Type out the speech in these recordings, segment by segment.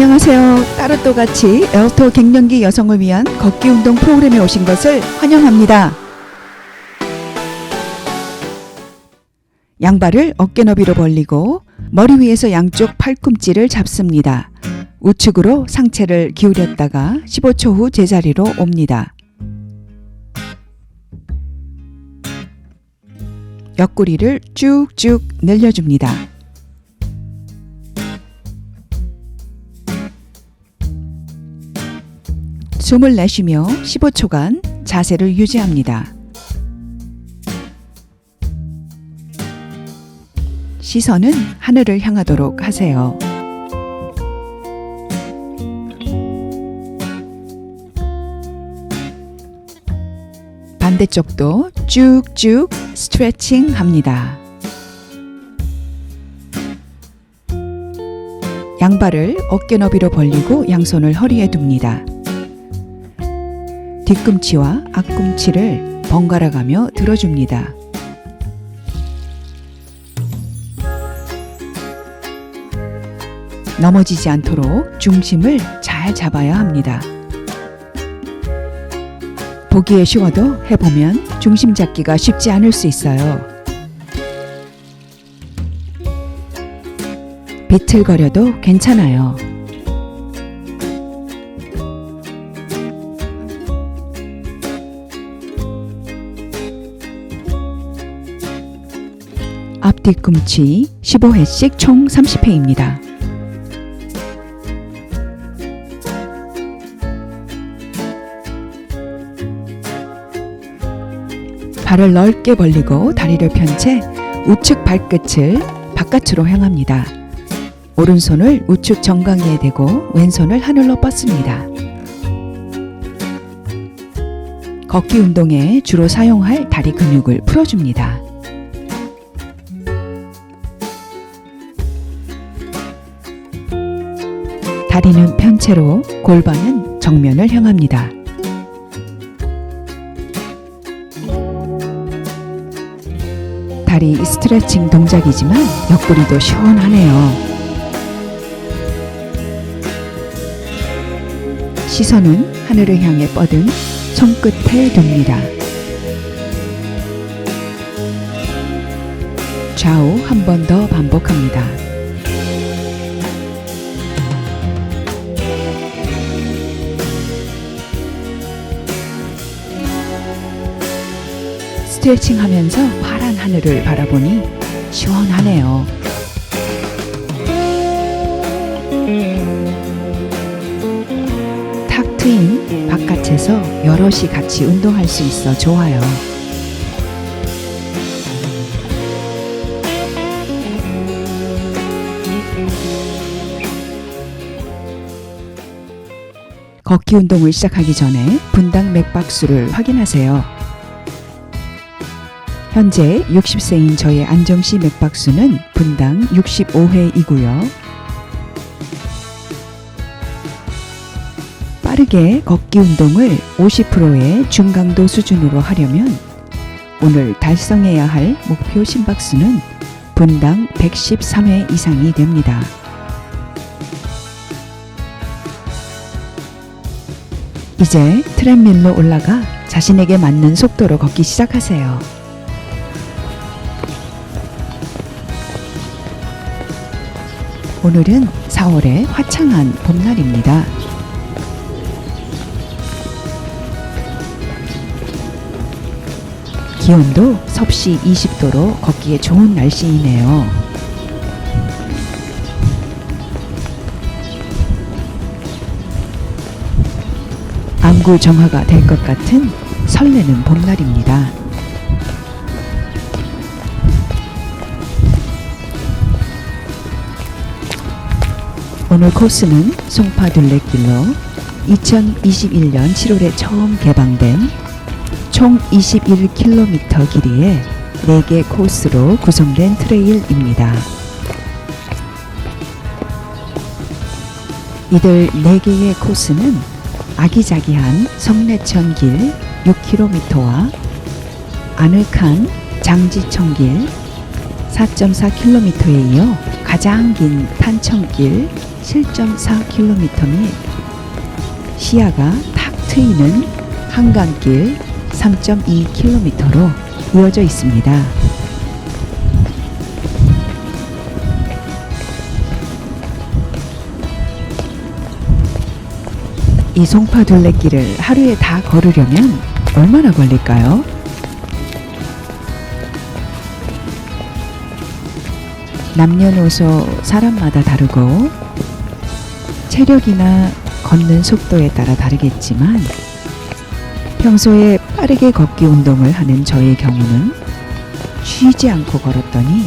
안녕하세요. 따로또 같이 에어스토어 갱년기 여성을 위한 걷기 운동 프로그램에 오신 것을 환영합니다. 양발을 어깨 너비로 벌리고 머리 위에서 양쪽 팔꿈치를 잡습니다. 우측으로 상체를 기울였다가 15초 후 제자리로 옵니다. 옆구리를 쭉쭉 늘려줍니다. 숨을 내쉬며 15초간 자세를 유지합니다. 시선은 하늘을 향하도록 하세요. 반대쪽도 쭉쭉 스트레칭 합니다. 양발을 어깨 너비로 벌리고 양손을 허리에 둡니다. 뒤꿈치와 앞꿈치를 번갈아 가며 들어줍니다. 넘어지지 않도록 중심을 잘 잡아야 합니다. 보기에 쉬워도 해보면 중심 잡기가 쉽지 않을 수 있어요. 비틀거려도 괜찮아요. 앞뒤꿈치 15회씩 총 30회입니다. 발을 넓게 벌리고 다리를 편 채 우측 발끝을 바깥으로 향합니다. 오른손을 우측 정강이에 대고 왼손을 하늘로 뻗습니다. 걷기 운동에 주로 사용할 다리 근육을 풀어줍니다. 다리는 편 채로 골반은 정면을 향합니다. 다리 스트레칭 동작이지만 옆구리도 시원하네요. 시선은 하늘을 향해 뻗은 손끝에 둡니다. 좌우 한 번 더 반복합니다. 스트레칭 하면서 파란 하늘을 바라보니 시원하네요. 탁 트인 바깥에서 여럿이 같이 운동할 수 있어 좋아요. 걷기 운동을 시작하기 전에 분당 맥박수를 확인하세요. 현재 60세인 저의 안정씨 맥박수는 분당 65회이고요. 빠르게 걷기 운동을 50%의 중강도 수준으로 하려면 오늘 달성해야 할 목표 심박수는 분당 113회 이상이 됩니다. 이제 트랩밀로 올라가 자신에게 맞는 속도로 걷기 시작하세요. 오늘은 4월의 화창한 봄날입니다. 기온도 섭씨 20도로 걷기에 좋은 날씨이네요. 안구 정화가 될 것 같은 설레는 봄날입니다. 오늘 코스는 송파 둘레길로 2021년 7월에 처음 개방된 총 21km 길이의 4개 코스로 구성된 트레일입니다. 이들 4개의 코스는 아기자기한 성내천 길 6km와 아늑한 장지천 길 4.4km에 이어 가장 긴 탄천길 7.4km 및 시야가 탁 트이는 한강길 3.2km로 이어져 있습니다. 이 송파 둘레길을 하루에 다 걸으려면 얼마나 걸릴까요? 남녀노소 사람마다 다르고 체력이나 걷는 속도에 따라 다르겠지만 평소에 빠르게 걷기 운동을 하는 저의 경우는 쉬지 않고 걸었더니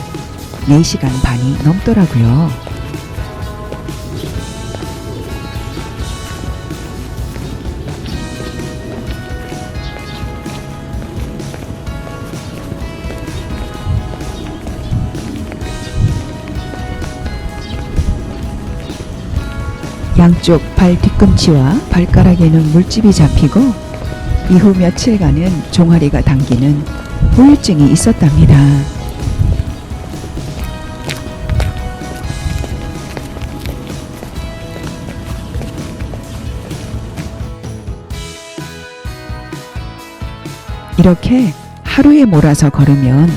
4시간 반이 넘더라고요. 양쪽 발 뒤꿈치와 발가락에는 물집이 잡히고 이후 며칠간은 종아리가 당기는 후유증이 있었답니다. 이렇게 하루에 몰아서 걸으면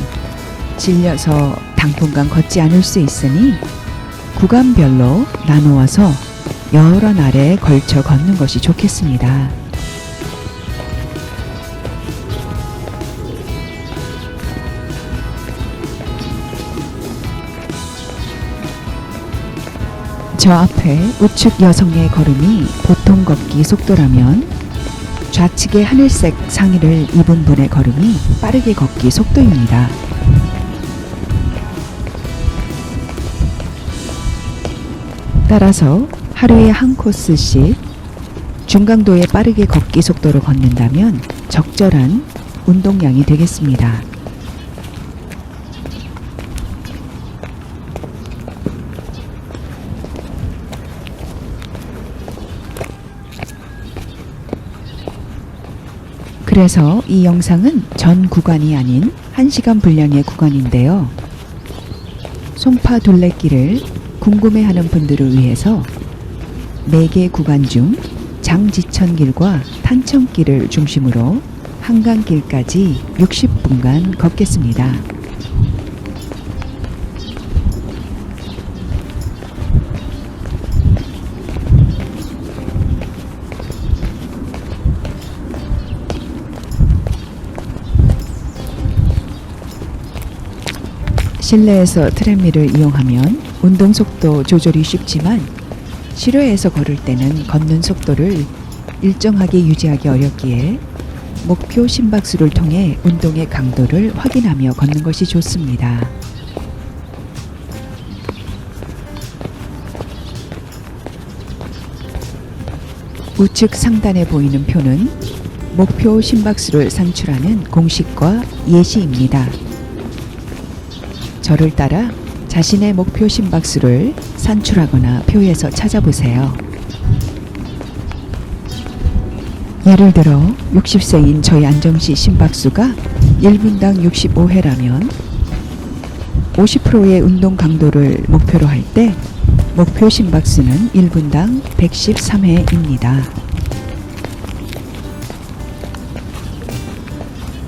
질려서 당분간 걷지 않을 수 있으니 구간별로 나누어서 여러 날에 걸쳐 걷는 것이 좋겠습니다. 저 앞에 우측 여성의 걸음이 보통 걷기 속도라면 좌측의 하늘색 상의를 입은 분의 걸음이 빠르게 걷기 속도입니다. 따라서 하루에 한 코스씩 중강도의 빠르게 걷기 속도로 걷는다면 적절한 운동량이 되겠습니다. 그래서 이 영상은 전 구간이 아닌 1시간 분량의 구간인데요. 송파 둘레길을 궁금해하는 분들을 위해서 4개 구간 중 장지천길과 탄천길을 중심으로 한강길까지 60분간 걷겠습니다. 실내에서 트렌밀을 이용하면 운동속도 조절이 쉽지만 실외에서 걸을 때는 걷는 속도를 일정하게 유지하기 어렵기에 목표 심박수를 통해 운동의 강도를 확인하며 걷는 것이 좋습니다. 우측 상단에 보이는 표는 목표 심박수를 산출하는 공식과 예시입니다. 저를 따라 자신의 목표 심박수를 산출하거나 표에서 찾아보세요. 예를 들어 60세인 저희 안정씨 심박수가 1분당 65회라면 50%의 운동 강도를 목표로 할 때 목표 심박수는 1분당 113회입니다.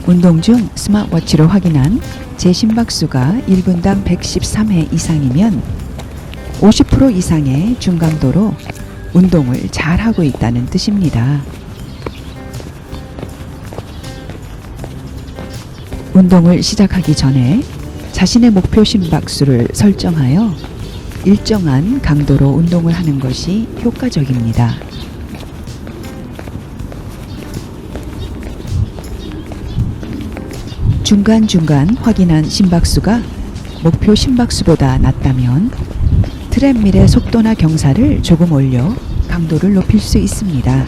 운동 중 스마트워치로 확인한 제 심박수가 1분당 113회 이상이면 50% 이상의 중강도로 운동을 잘하고 있다는 뜻입니다. 운동을 시작하기 전에 자신의 목표 심박수를 설정하여 일정한 강도로 운동을 하는 것이 효과적입니다. 중간중간 확인한 심박수가 목표 심박수보다 낮다면 트렌밀의 속도나 경사를 조금 올려 강도를 높일 수 있습니다.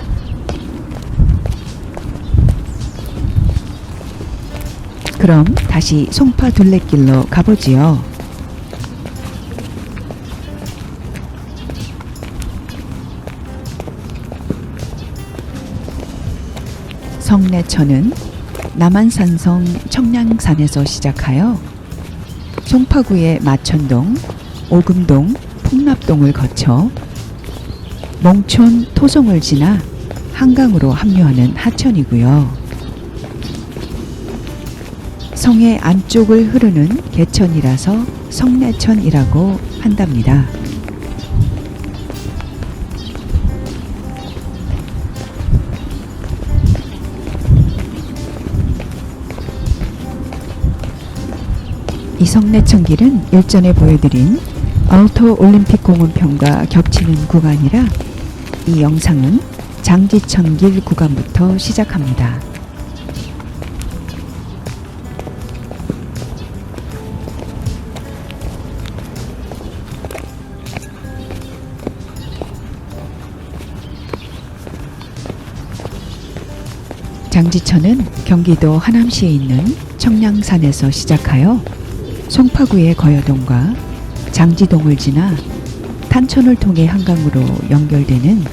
그럼 다시 송파 둘레길로 가보지요. 성내천은 남한산성 청량산에서 시작하여 송파구의 마천동, 오금동, 풍납동을 거쳐 몽촌 토송을 지나 한강으로 합류하는 하천이고요. 성의 안쪽을 흐르는 개천이라서 성내천이라고 한답니다. 이 성내천길은 일전에 보여드린 아우터 올림픽 공원편과 겹치는 구간이라 이 영상은 장지천길 구간부터 시작합니다. 장지천은 경기도 하남시에 있는 청량산에서 시작하여 송파구의 거여동과 장지동을 지나 탄천을 통해 한강으로 연결되는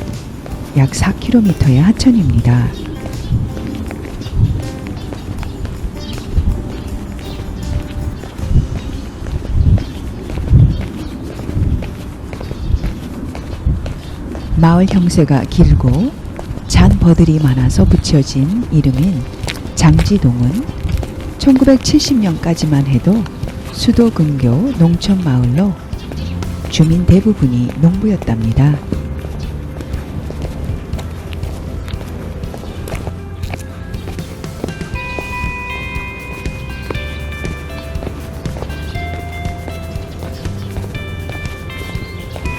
약 4km의 하천입니다. 마을 형세가 길고 잔버들이 많아서 붙여진 이름인 장지동은 1970년까지만 해도 수도 근교 농촌 마을로 주민 대부분이 농부였답니다.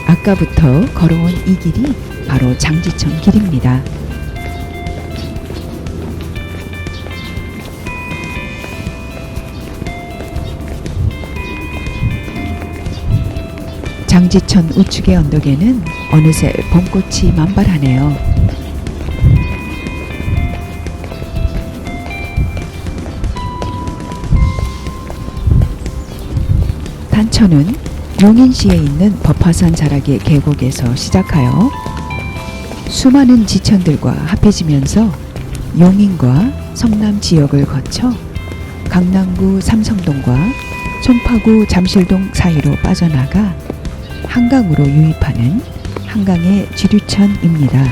아까부터 걸어온 이 길이 바로 장지천 길입니다. 장지천 우측의 언덕에는 어느새 봄꽃이 만발하네요. 탄천은 용인시에 있는 법화산 자락의 계곡에서 시작하여 수많은 지천들과 합해지면서 용인과 성남 지역을 거쳐 강남구 삼성동과 송파구 잠실동 사이로 빠져나가 한강으로 유입하는 한강의 지류천입니다.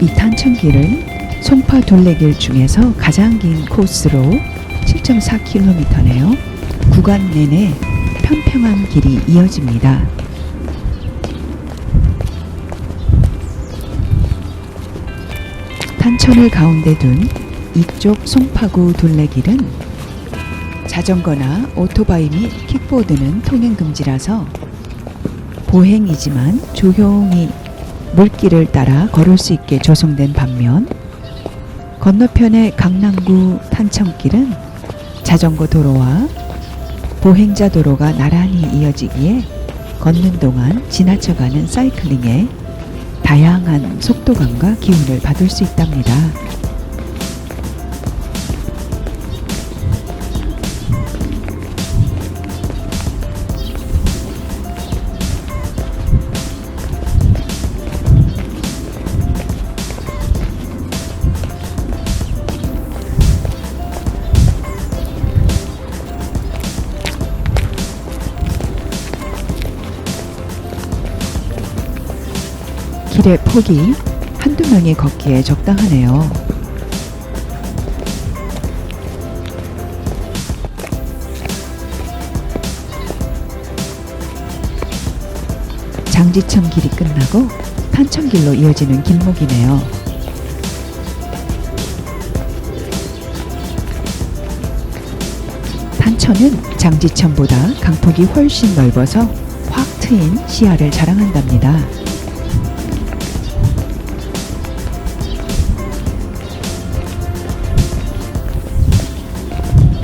이 탄천길은 송파 둘레길 중에서 가장 긴 코스로 7.4km네요. 구간 내내 평평한 길이 이어집니다. 탄천을 가운데 둔 이쪽 송파구 둘레길은 자전거나 오토바이 및 킥보드는 통행 금지라서 보행이지만 조용히 물길을 따라 걸을 수 있게 조성된 반면 건너편의 강남구 탄천길은 자전거 도로와 보행자 도로가 나란히 이어지기에 걷는 동안 지나쳐가는 사이클링에 다양한 속도감과 기운을 받을 수 있답니다. 길의 폭이 한두 명이 걷기에 적당하네요. 장지천 길이 끝나고 탄천길로 이어지는 길목이네요. 탄천은 장지천보다 강폭이 훨씬 넓어서 확 트인 시야를 자랑한답니다.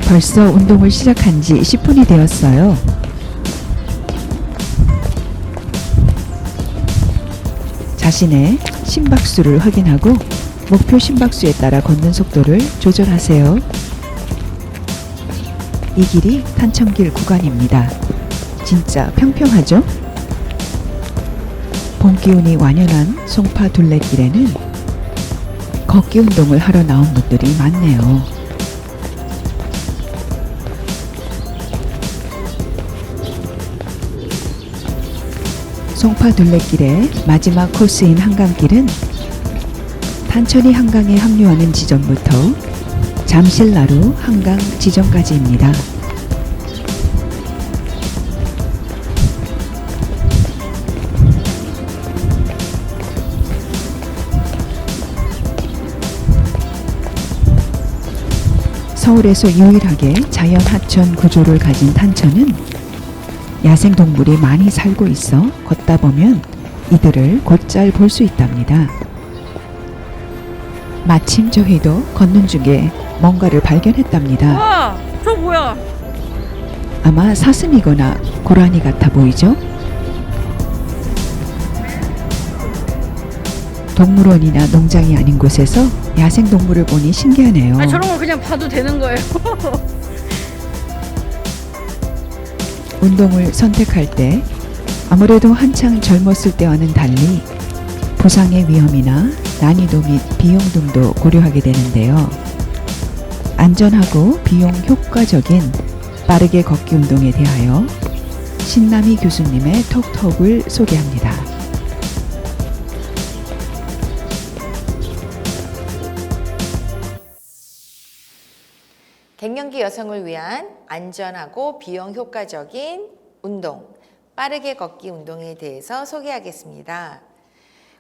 벌써 운동을 시작한 지 10분이 되었어요. 자신의 심박수를 확인하고 목표 심박수에 따라 걷는 속도를 조절하세요. 이 길이 탄천길 구간입니다. 진짜 평평하죠? 봄 기운이 완연한 송파 둘레길에는 걷기 운동을 하러 나온 분들이 많네요. 송파 둘레길의 마지막 코스인 한강길은 탄천이 한강에 합류하는 지점부터 잠실나루 한강 지점까지입니다. 서울에서 유일하게 자연 하천 구조를 가진 탄천은 야생동물이 많이 살고 있어 걷다 보면 이들을 곧잘 볼 수 있답니다. 마침 저희도 걷는 중에 뭔가를 발견했답니다. 와, 저 뭐야? 아마 사슴이거나 고라니 같아 보이죠? 동물원이나 농장이 아닌 곳에서 야생동물을 보니 신기하네요. 아니, 저런 걸 그냥 봐도 되는 거예요. 운동을 선택할 때 아무래도 한창 젊었을 때와는 달리 부상의 위험이나 난이도 및 비용 등도 고려하게 되는데요. 안전하고 비용 효과적인 빠르게 걷기 운동에 대하여 신남희 교수님의 톡톡을 소개합니다. 갱년기 여성을 위한 안전하고 비용 효과적인 운동, 빠르게 걷기 운동에 대해서 소개하겠습니다.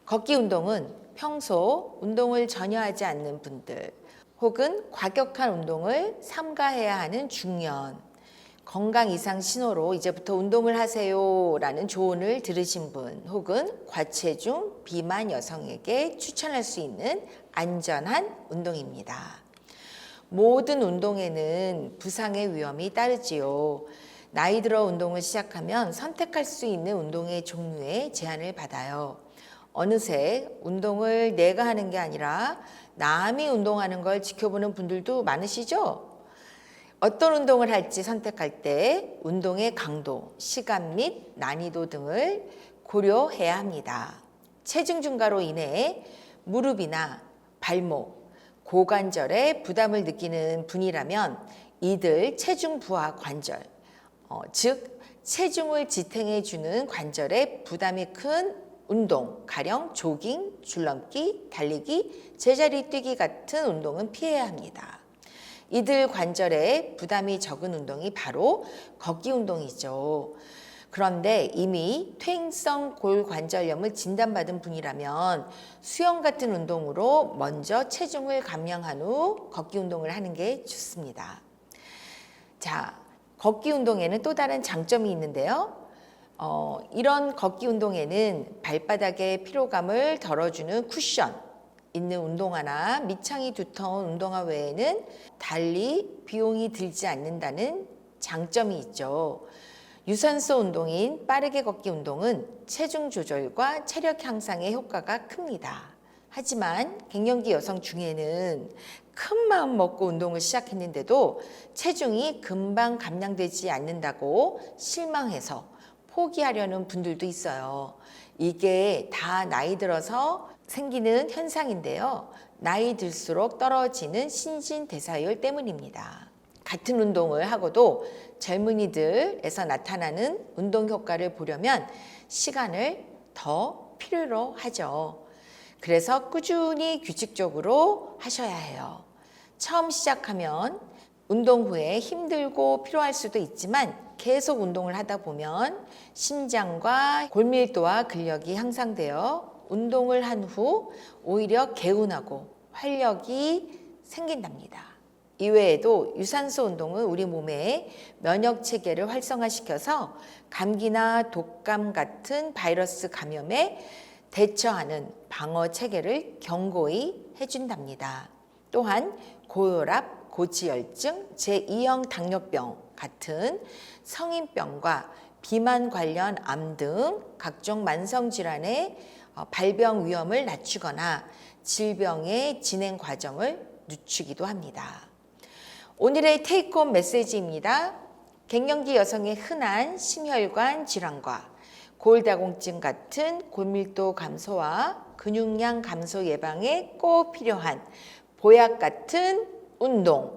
걷기 운동은 평소 운동을 전혀 하지 않는 분들 혹은 과격한 운동을 삼가해야 하는 중년, 건강 이상 신호로 이제부터 운동을 하세요 라는 조언을 들으신 분 혹은 과체중, 비만 여성에게 추천할 수 있는 안전한 운동입니다. 모든 운동에는 부상의 위험이 따르지요. 나이 들어 운동을 시작하면 선택할 수 있는 운동의 종류에 제한을 받아요. 어느새 운동을 내가 하는 게 아니라 남이 운동하는 걸 지켜보는 분들도 많으시죠? 어떤 운동을 할지 선택할 때 운동의 강도, 시간 및 난이도 등을 고려해야 합니다. 체중 증가로 인해 무릎이나 발목, 고관절에 부담을 느끼는 분이라면 이들 체중 부하 관절, 즉 체중을 지탱해 주는 관절에 부담이 큰 운동, 가령 조깅, 줄넘기, 달리기, 제자리 뛰기 같은 운동은 피해야 합니다. 이들 관절에 부담이 적은 운동이 바로 걷기 운동이죠. 그런데 이미 퇴행성 골관절염을 진단받은 분이라면 수영 같은 운동으로 먼저 체중을 감량한 후 걷기 운동을 하는 게 좋습니다. 자, 걷기 운동에는 또 다른 장점이 있는데요. 이런 걷기 운동에는 발바닥의 피로감을 덜어주는 쿠션 있는 운동화나 밑창이 두터운 운동화 외에는 달리 비용이 들지 않는다는 장점이 있죠. 유산소 운동인 빠르게 걷기 운동은 체중 조절과 체력 향상에 효과가 큽니다. 하지만 갱년기 여성 중에는 큰 마음 먹고 운동을 시작했는데도 체중이 금방 감량되지 않는다고 실망해서 포기하려는 분들도 있어요. 이게 다 나이 들어서 생기는 현상인데요. 나이 들수록 떨어지는 신진대사율 때문입니다. 같은 운동을 하고도 젊은이들에서 나타나는 운동 효과를 보려면 시간을 더 필요로 하죠. 그래서 꾸준히 규칙적으로 하셔야 해요. 처음 시작하면 운동 후에 힘들고 피로할 수도 있지만 계속 운동을 하다 보면 심장과 골밀도와 근력이 향상되어 운동을 한 후 오히려 개운하고 활력이 생긴답니다. 이외에도 유산소 운동은 우리 몸의 면역 체계를 활성화시켜서 감기나 독감 같은 바이러스 감염에 대처하는 방어 체계를 견고히 해준답니다. 또한 고혈압, 고지혈증, 제2형 당뇨병 같은 성인병과 비만 관련 암 등 각종 만성질환의 발병 위험을 낮추거나 질병의 진행 과정을 늦추기도 합니다. 오늘의 테이크홈 메시지입니다. 갱년기 여성의 흔한 심혈관 질환과 골다공증 같은 골밀도 감소와 근육량 감소 예방에 꼭 필요한 보약 같은 운동,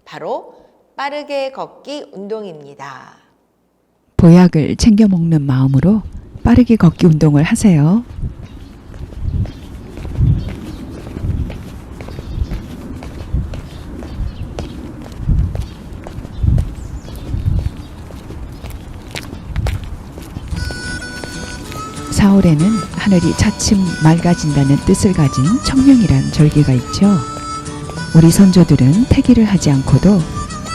바로 빠르게 걷기 운동입니다. 보약을 챙겨 먹는 마음으로 빠르게 걷기 운동을 하세요. (4월에는) 하늘이 차츰 맑아진다는 뜻을 가진 청명이란 절기가 있죠. 우리 선조들은 태기를 하지 않고도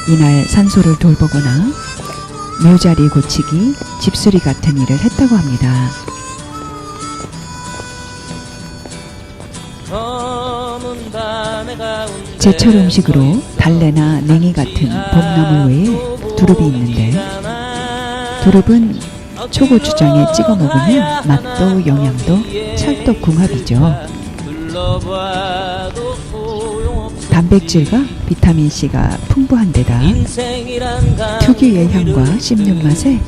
이날 산소를 돌보거나 묘자리 고치기, 집수리 같은 일을 했다고 합니다. 제철 음식으로 달래나 냉이 같은 봄나물 외에 두릅이 있는데, 두릅은 초고추장에 찍어 먹으면 맛도 영양도 찰떡궁합이죠. 단백질과 비타민C가 풍부한 데다 특유의 향과 씹는 맛에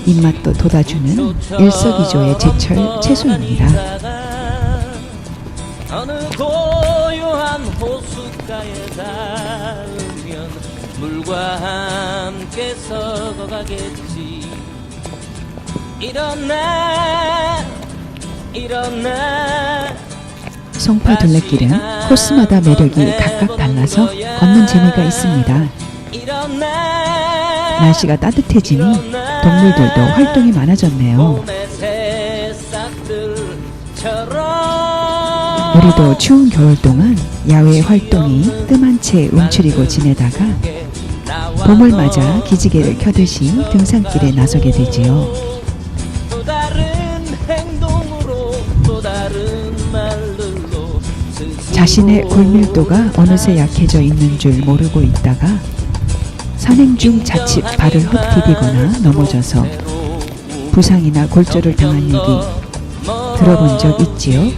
입맛도 돋아주는 일석이조의 제철 채소입니다. 어느 고요한 호숫가에 닿으면 물과 함께 썩어가겠지. 일어나 송파 둘레길은 코스마다 매력이 각각 달라서 걷는 재미가 있습니다. 날씨가 따뜻해지니 동물들도 활동이 많아졌네요. 우리도 추운 겨울 동안 야외 활동이 뜸한 채 움츠리고 지내다가 봄을 맞아 기지개를 켜듯이 등산길에 나서게 되지요. 자신의 골밀도가 어느새 약해져 있는 줄 모르고 있다가 산행 중 자칫 발을 헛디디거나 넘어져서 부상이나 골절을 당한 얘기 들어본 적 있지요?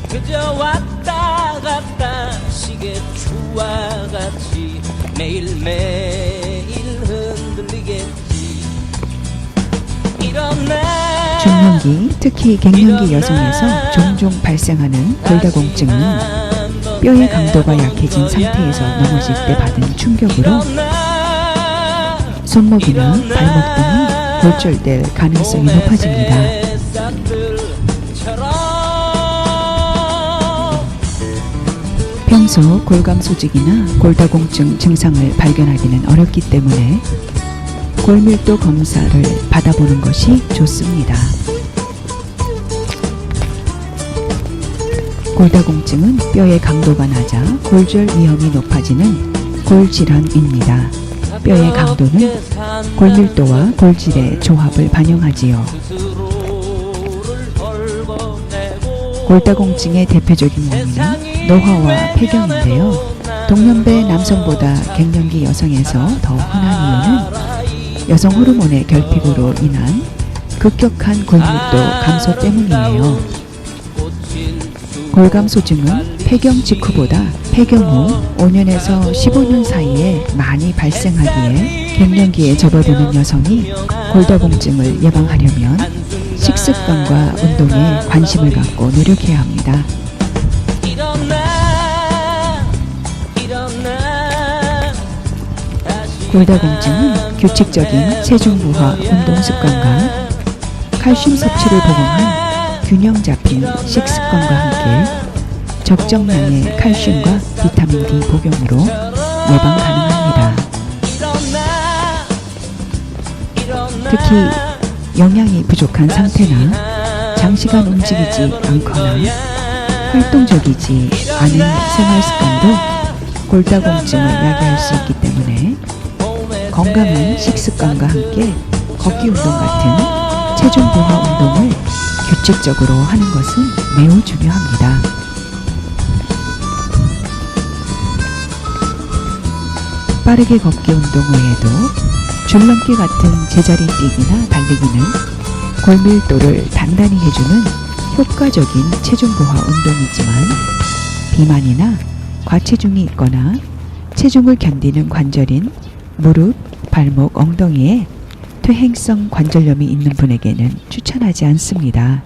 그저 왔다 갔다 시계추와 같이 매일매일 흔들리겠지. 일어나 중년기, 특히 갱년기 여성에서 종종 발생하는 골다공증은 뼈의 강도가 약해진 상태에서 넘어질 때 받은 충격으로 손목이나 발목 등이 골절될 가능성이 높아집니다. 평소 골감소직이나 골다공증 증상을 발견하기는 어렵기 때문에 골밀도 검사를 받아보는 것이 좋습니다. 골다공증은 뼈의 강도가 낮아 골절 위험이 높아지는 골질환입니다. 뼈의 강도는 골밀도와 골질의 조합을 반영하지요. 골다공증의 대표적인 원인은 노화와 폐경인데요. 동년배 남성보다 갱년기 여성에서 더 흔한 이유는 여성 호르몬의 결핍으로 인한 급격한 골밀도 감소 때문이에요. 골감소증은 폐경 직후보다 폐경 후 5년에서 15년 사이에 많이 발생하기에 갱년기에 접어드는 여성이 골다공증을 예방하려면 식습관과 운동에 관심을 갖고 노력해야 합니다. 골다공증은 규칙적인 체중부하 운동 습관과 칼슘 섭취를 보강한 균형 잡힌 식습관과 함께 적정량의 칼슘과 비타민 D 복용으로 예방 가능합니다. 특히 영양이 부족한 상태나 장시간 움직이지 않거나 활동적이지 않은 생활 습관도 골다공증을 야기할 수 있기 때문에 건강한 식습관과 함께 걷기 운동 같은 체중 부하 운동을 규칙적으로 하는 것은 매우 중요합니다. 빠르게 걷기 운동 외에도 줄넘기 같은 제자리 뛰기나 달리기는 골밀도를 단단히 해주는 효과적인 체중 부하 운동이지만 비만이나 과체중이 있거나 체중을 견디는 관절인 무릎, 발목, 엉덩이에 퇴행성 관절염이 있는 분에게는 추천하지 않습니다.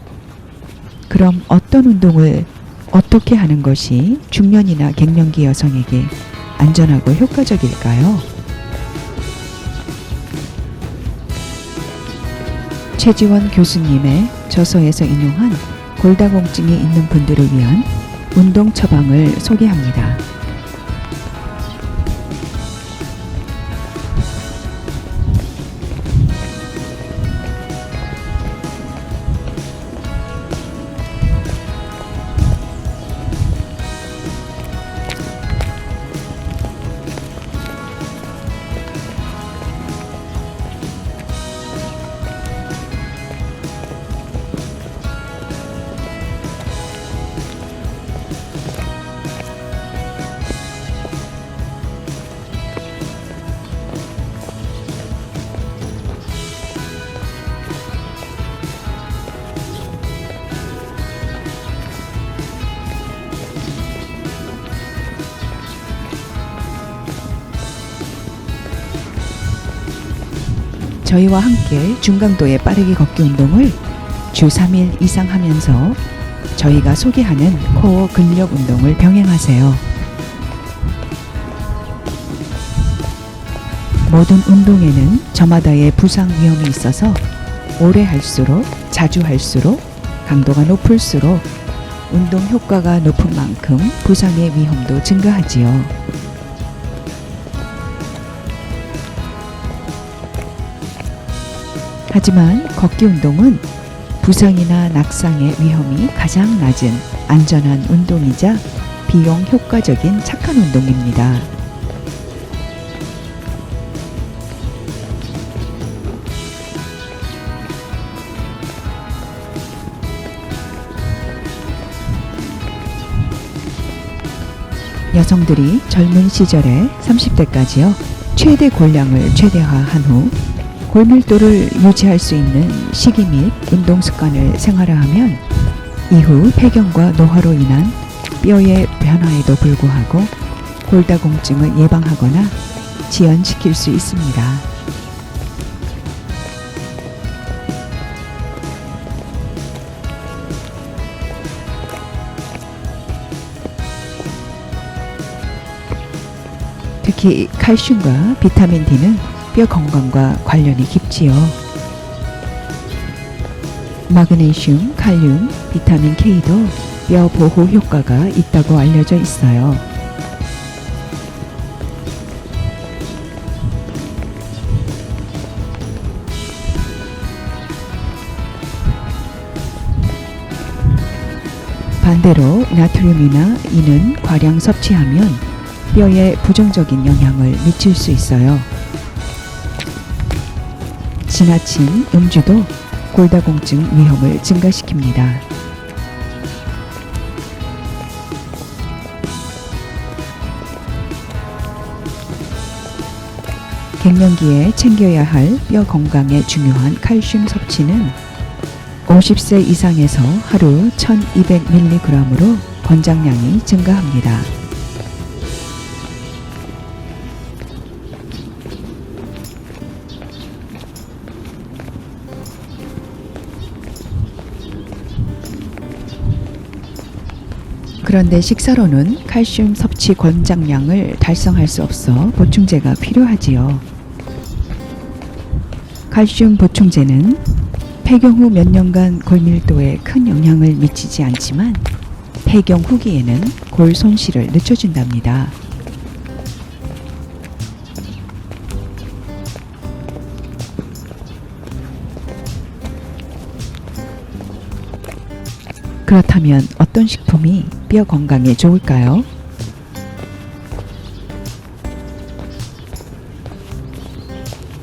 그럼 어떤 운동을 어떻게 하는 것이 중년이나 갱년기 여성에게 안전하고 효과적일까요? 최지원 교수님의 저서에서 인용한 골다공증이 있는 분들을 위한 운동 처방을 소개합니다. 저희와 함께 중강도의 빠르게 걷기 운동을 주 3일 이상 하면서 저희가 소개하는 코어 근력 운동을 병행하세요. 모든 운동에는 저마다의 부상 위험이 있어서 오래 할수록, 자주 할수록, 강도가 높을수록 운동 효과가 높은 만큼 부상의 위험도 증가하지요. 하지만 걷기 운동은 부상이나 낙상의 위험이 가장 낮은 안전한 운동이자 비용 효과적인 착한 운동입니다. 여성들이 젊은 시절에 30대까지요 최대 골량을 최대화한 후 골밀도를 유지할 수 있는 식이 및 운동 습관을 생활화하면 이후 폐경과 노화로 인한 뼈의 변화에도 불구하고 골다공증을 예방하거나 지연시킬 수 있습니다. 특히 칼슘과 비타민 D는 뼈 건강과 관련이 깊지요. 마그네슘, 칼륨, 비타민 K도 뼈 보호 효과가 있다고 알려져 있어요. 반대로 나트륨이나 이는 과량 섭취하면 뼈에 부정적인 영향을 미칠 수 있어요. 지나친 음주도 골다공증 위험을 증가시킵니다. 갱년기에 챙겨야 할 뼈 건강에 중요한 칼슘 섭취는 50세 이상에서 하루 1200mg으로 권장량이 증가합니다. 그런데 식사로는 칼슘 섭취 권장량을 달성할 수 없어 보충제가 필요하지요. 칼슘 보충제는 폐경 후 몇 년간 골밀도에 큰 영향을 미치지 않지만 폐경 후기에는 골 손실을 늦춰준답니다. 그렇다면 어떤 식품이 뼈 건강에 좋을까요?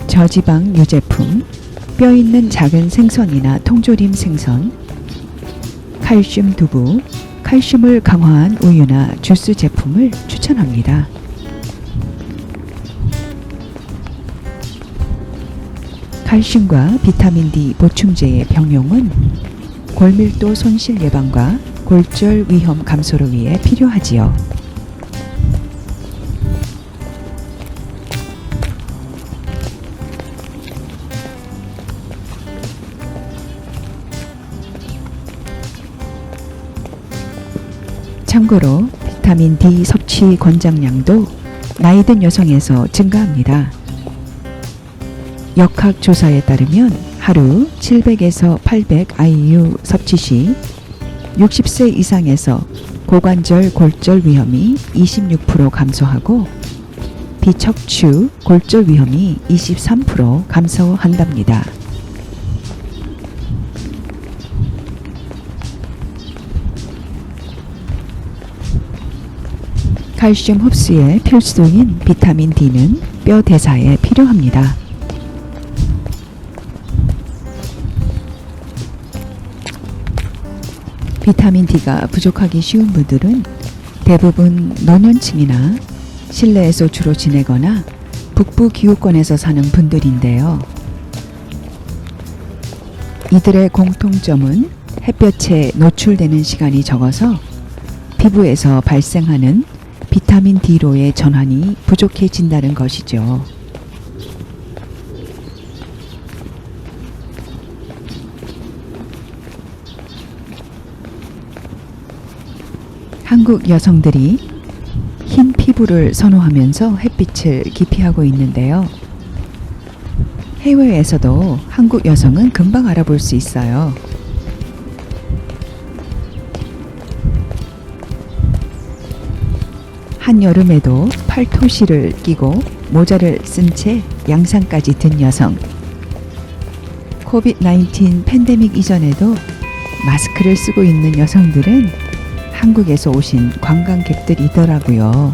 저지방 유제품, 뼈 있는 작은 생선이나 통조림 생선, 칼슘 두부, 칼슘을 강화한 우유나 주스 제품을 추천합니다. 칼슘과 비타민 D 보충제의 병용은 골밀도 손실 예방과 골절 위험 감소를 위해 필요하지요. 참고로 비타민 D 섭취 권장량도 나이 든 여성에서 증가합니다. 역학조사에 따르면 하루 700에서 800 IU 섭취 시 60세 이상에서 고관절 골절 위험이 26% 감소하고 비척추 골절 위험이 23% 감소한답니다. 칼슘 흡수에 필수인 비타민 D는 뼈 대사에 필요합니다. 비타민 D가 부족하기 쉬운 분들은 대부분 노년층이나 실내에서 주로 지내거나 북부 기후권에서 사는 분들인데요. 이들의 공통점은 햇볕에 노출되는 시간이 적어서 피부에서 발생하는 비타민 D로의 전환이 부족해진다는 것이죠. 한국 여성들이 흰 피부를 선호하면서 햇빛을 기피하고 있는데요. 해외에서도 한국 여성은 금방 알아볼 수 있어요. 한여름에도 팔토시를 끼고 모자를 쓴 채 양산까지 든 여성. 코비드-19 팬데믹 이전에도 마스크를 쓰고 있는 여성들은 한국에서 오신 관광객들이더라고요.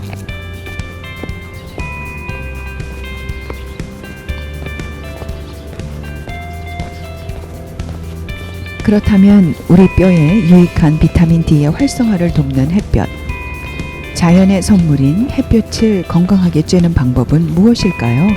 그렇다면 우리 뼈에 유익한 비타민 D의 활성화를 돕는 햇볕. 자연의 선물인 햇볕을 건강하게 쬐는 방법은 무엇일까요?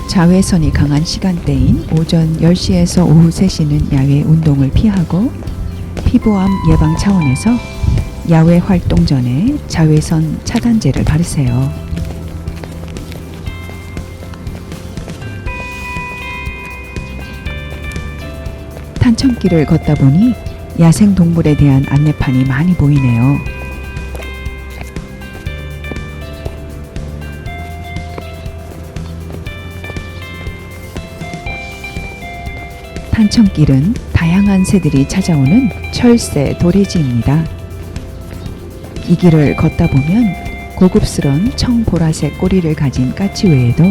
자외선이 강한 시간대인 오전 10시에서 오후 3시는 야외 운동을 피하고 피부암 예방 차원에서 야외 활동 전에 자외선 차단제를 바르세요. 탄천길을 걷다 보니 야생 동물에 대한 안내판이 많이 보이네요. 탄천길은 다양한 새들이 찾아오는 철새 도래지입니다. 이 길을 걷다 보면 고급스런 청보라색 꼬리를 가진 까치 외에도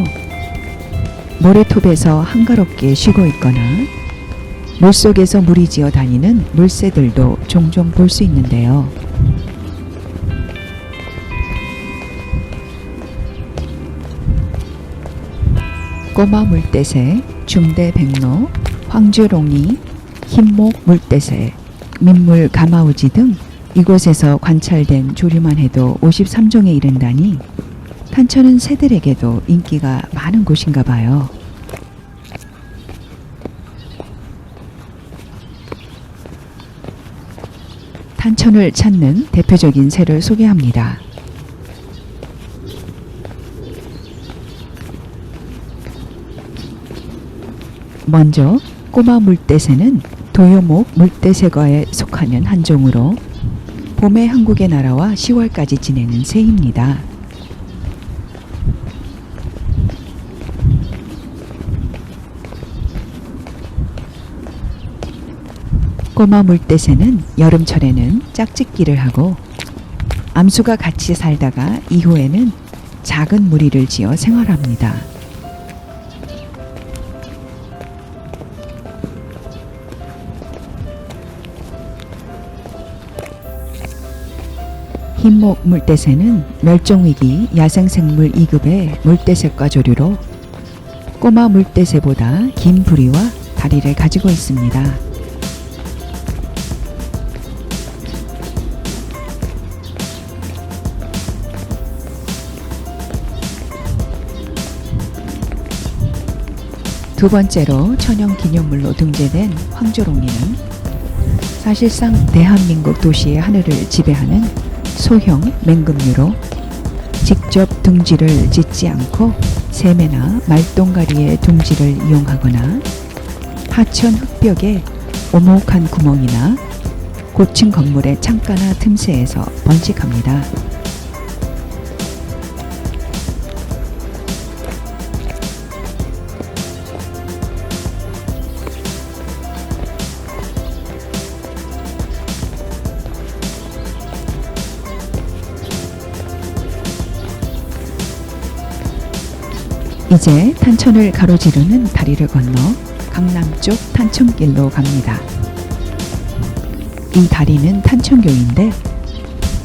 모래톱에서 한가롭게 쉬고 있거나 물속에서 무리지어 다니는 물새들도 종종 볼 수 있는데요. 꼬마 물대새, 중대백로, 황주롱이, 흰목 물대새, 민물 가마우지 등 이곳에서 관찰된 조류만 해도 53종에 이른다니 탄천은 새들에게도 인기가 많은 곳인가 봐요. 탄천을 찾는 대표적인 새를 소개합니다. 먼저 꼬마 물대새는 도요목 물대새과에 속하는 한 종으로 봄에 한국에 날아와 10월까지 지내는 새입니다. 꼬마 물대새는 여름철에는 짝짓기를 하고 암수가 같이 살다가 이후에는 작은 무리를 지어 생활합니다. 흰목 물대새는 멸종위기 야생생물 2급의 물대새과 조류로 꼬마 물대새보다 긴 부리와 다리를 가지고 있습니다. 두 번째로 천연기념물로 등재된 황조롱이는 사실상 대한민국 도시의 하늘을 지배하는 소형 맹금류로 직접 둥지를 짓지 않고 세매나 말똥가리의 둥지를 이용하거나 하천 흙벽에 오목한 구멍이나 고층 건물의 창가나 틈새에서 번식합니다. 이제 탄천을 가로지르는 다리를 건너 강남 쪽 탄천길로 갑니다. 이 다리는 탄천교인데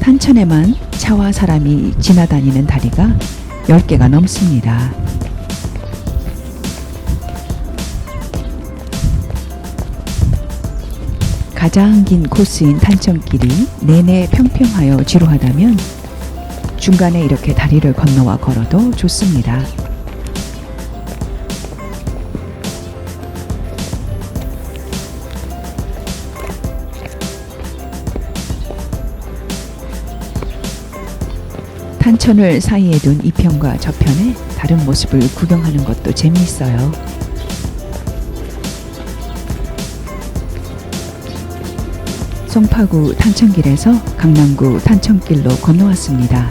탄천에만 차와 사람이 지나다니는 다리가 10개가 넘습니다. 가장 긴 코스인 탄천길이 내내 평평하여 지루하다면 중간에 이렇게 다리를 건너와 걸어도 좋습니다. 탄천을 사이에 둔 이편과 저편의 다른 모습을 구경하는 것도 재미있어요. 송파구 탄천길에서 강남구 탄천길로 건너왔습니다.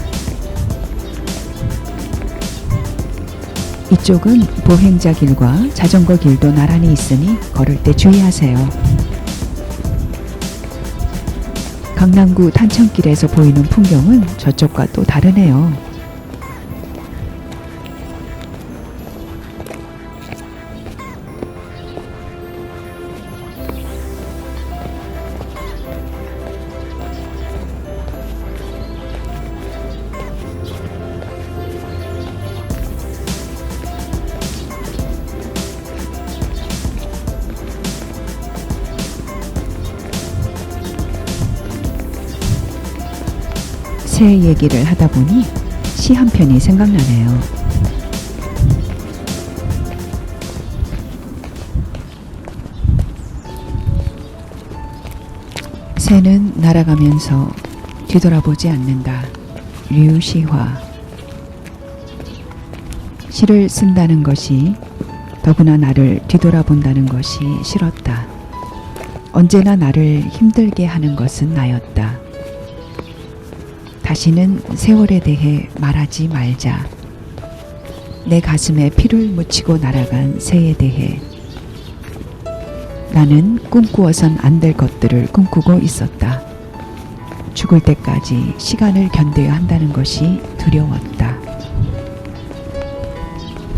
이쪽은 보행자 길과 자전거 길도 나란히 있으니 걸을 때 주의하세요. 강남구 탄천길에서 보이는 풍경은 저쪽과 또 다르네요. 새 얘기를 하다 보니 시 한 편이 생각나네요. 새는 날아가면서 뒤돌아보지 않는다. 류시화. 시를 쓴다는 것이 더구나 나를 뒤돌아본다는 것이 싫었다. 언제나 나를 힘들게 하는 것은 나였다. 다시는 세월에 대해 말하지 말자. 내 가슴에 피를 묻히고 날아간 새에 대해 나는 꿈꾸어선 안 될 것들을 꿈꾸고 있었다. 죽을 때까지 시간을 견뎌야 한다는 것이 두려웠다.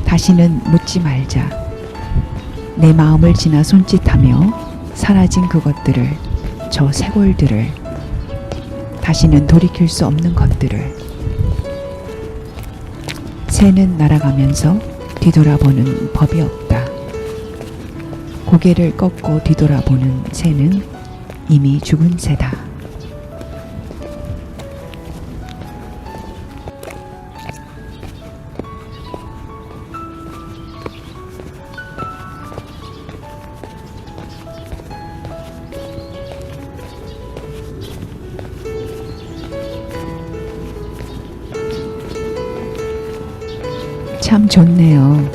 다시는 묻지 말자. 내 마음을 지나 손짓하며 사라진 그것들을, 저 세월들을, 다시는 돌이킬 수 없는 것들을. 새는 날아가면서 뒤돌아보는 법이 없다. 고개를 꺾고 뒤돌아보는 새는 이미 죽은 새다. 참 좋네요.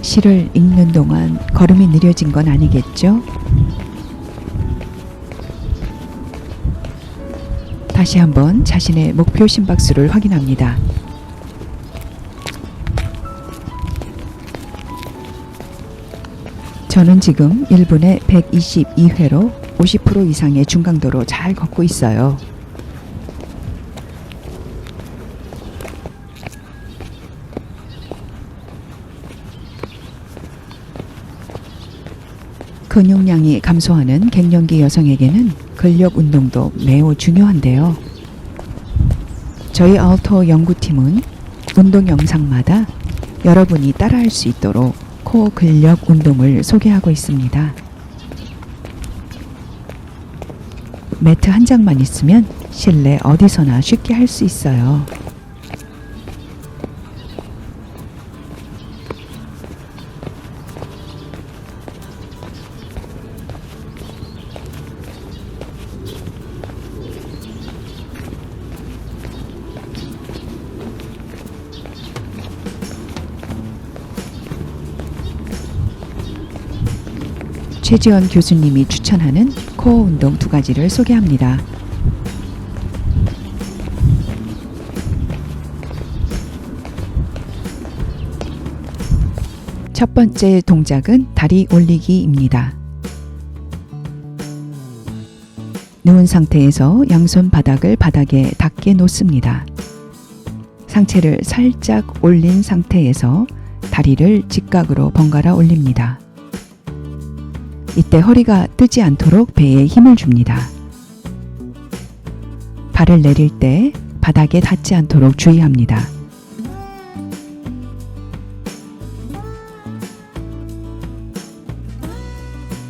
시를 읽는 동안 걸음이 느려진 건 아니겠죠? 다시 한번 자신의 목표 심박수를 확인합니다. 저는 지금 1분에 122회로 50% 이상의 중강도로 잘 걷고 있어요. 근육량이 감소하는 갱년기 여성에게는 근력 운동도 매우 중요한데요. 저희 아우터 연구팀은 운동 영상마다 여러분이 따라할 수 있도록 코어 근력 운동을 소개하고 있습니다. 매트 한 장만 있으면 실내 어디서나 쉽게 할 수 있어요. 최지원 교수님이 추천하는 코어 운동 2가지를 소개합니다. 첫 번째 동작은 다리 올리기입니다. 누운 상태에서 양손 바닥을 바닥에 닿게 놓습니다. 상체를 살짝 올린 상태에서 다리를 직각으로 번갈아 올립니다. 이때 허리가 뜨지 않도록 배에 힘을 줍니다. 발을 내릴 때 바닥에 닿지 않도록 주의합니다.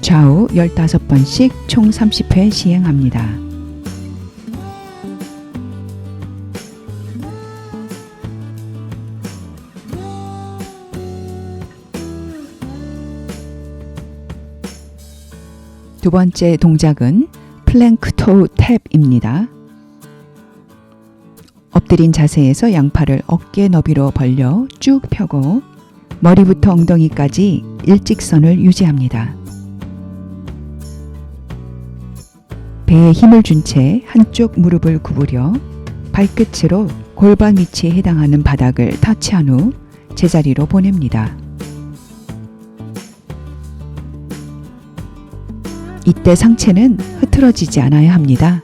좌우 15번씩 총 30회 시행합니다. 두 번째 동작은 플랭크 토우 탭입니다. 엎드린 자세에서 양팔을 어깨 너비로 벌려 쭉 펴고 머리부터 엉덩이까지 일직선을 유지합니다. 배에 힘을 준 채 한쪽 무릎을 구부려 발끝으로 골반 위치에 해당하는 바닥을 터치한 후 제자리로 보냅니다. 이때 상체는 흐트러지지 않아야 합니다.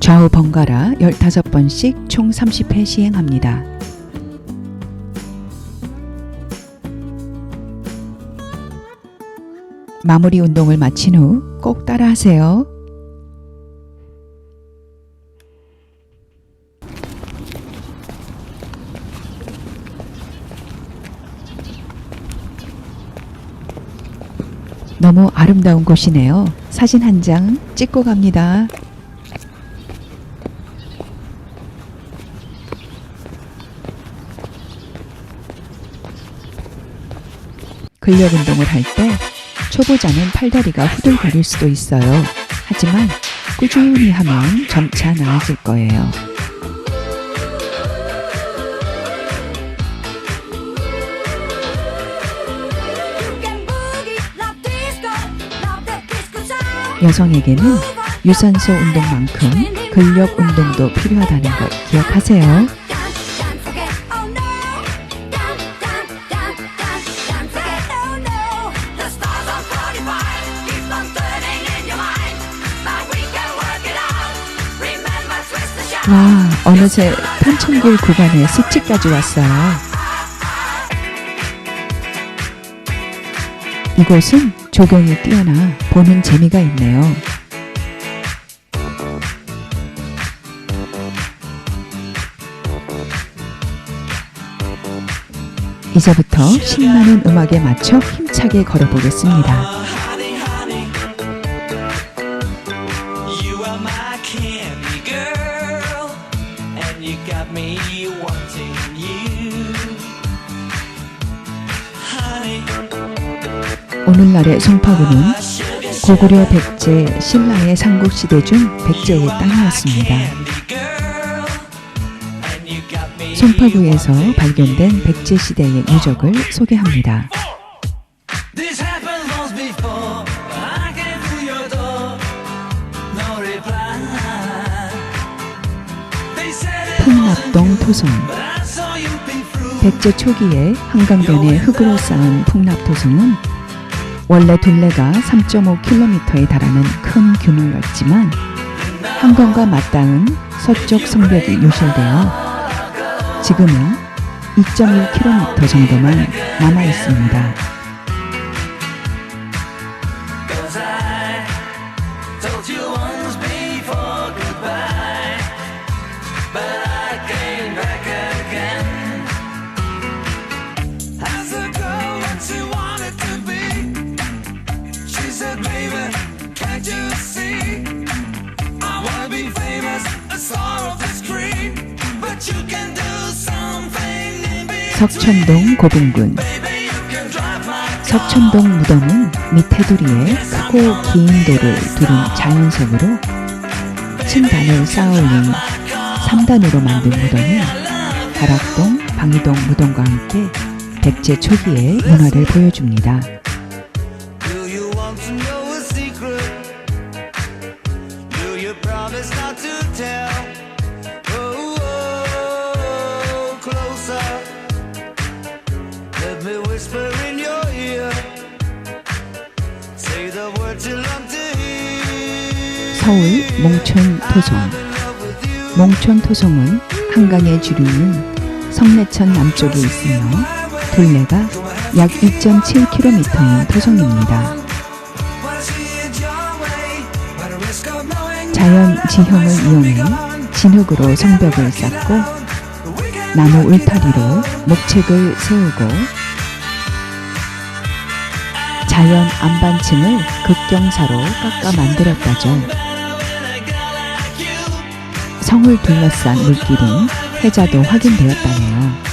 좌우 번갈아 15번씩 총 30회 시행합니다. 마무리 운동을 마친 후 꼭 따라하세요. 너무 아름다운 곳이네요. 사진 한 장 찍고 갑니다. 근력 운동을 할 때 초보자는 팔다리가 후들거릴 수도 있어요. 하지만 꾸준히 하면 점차 나아질 거예요. 여성에게는 유산소 운동만큼 근력 운동도 필요하다는 걸 기억하세요. 와, 어느새 탄천길 구간에 습지까지 왔어요. 이곳은 조경이 뛰어나 보는 재미가 있네요. 이제부터 신나는 음악에 맞춰 힘차게 걸어보겠습니다. 오늘날의 송파구는 고구려 백제 신라의 삼국시대 중 백제의 땅이었습니다. 송파구에서 발견된 백제 시대의 유적을 소개합니다. 풍납동 토성. 백제 초기에 한강변에 흙으로 쌓은 풍납토성은 원래 둘레가 3.5km에 달하는 큰 규모였지만 한강과 맞닿은 서쪽 성벽이 유실되어 지금은 2.1km 정도만 남아 있습니다. 석천동 고분군. 석천동 무덤은 밑테두리에 크고 긴 돌을 두른 자연석으로 층단을 쌓아올린 3단으로 만든 무덤은 가락동, 방이동 무덤과 함께 백제 초기의 문화를 보여줍니다. Do you want to know a secret? Do you promise not to tell? Oh, oh, closer. Let me whisper in your ear. Say the word you love to hear. 서울 몽촌 토성. I'm in love with you. 몽촌 토성은 한강의 주류인 성내천 남쪽에 있으며 둘레가 약 2.7km인 토성입니다. 자연 지형을 이용해 진흙으로 성벽을 쌓고 나무 울타리로 목책을 세우고 자연 안반층을 극경사로 깎아 만들었다죠. 성을 둘러싼 물길인 해자도 확인되었다네요.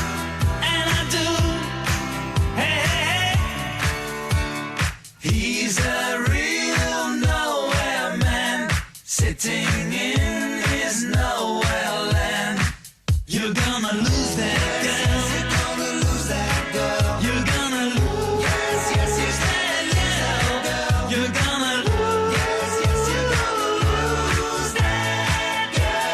He's a real nowhere man, sitting in his nowhere land. You're gonna lose that girl. You're gonna lose that girl. You're gonna lose. Yes, yes, yes, that girl. You're gonna lose. Yes, yes, you're gonna lose that girl.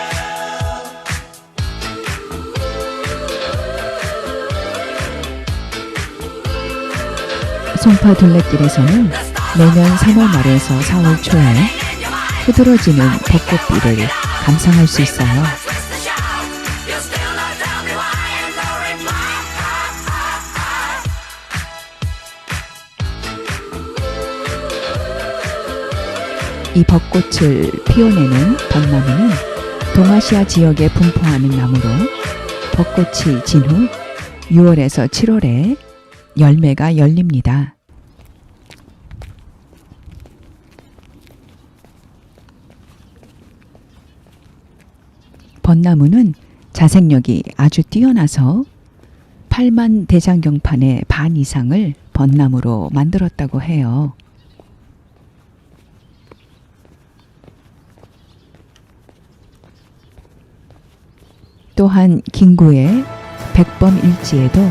송파 둘레길에서는 매년 3월 말에서 4월 초에 흐드러지는 벚꽃비를 감상할 수 있어요. 이 벚꽃을 피워내는 벚나무는 동아시아 지역에 분포하는 나무로 벚꽃이 진 후 6월에서 7월에 열매가 열립니다. 벚나무는 자생력이 아주 뛰어나서 8만 대장경판의 반 이상을 벚나무로 만들었다고 해요. 또한 김구의 백범일지에도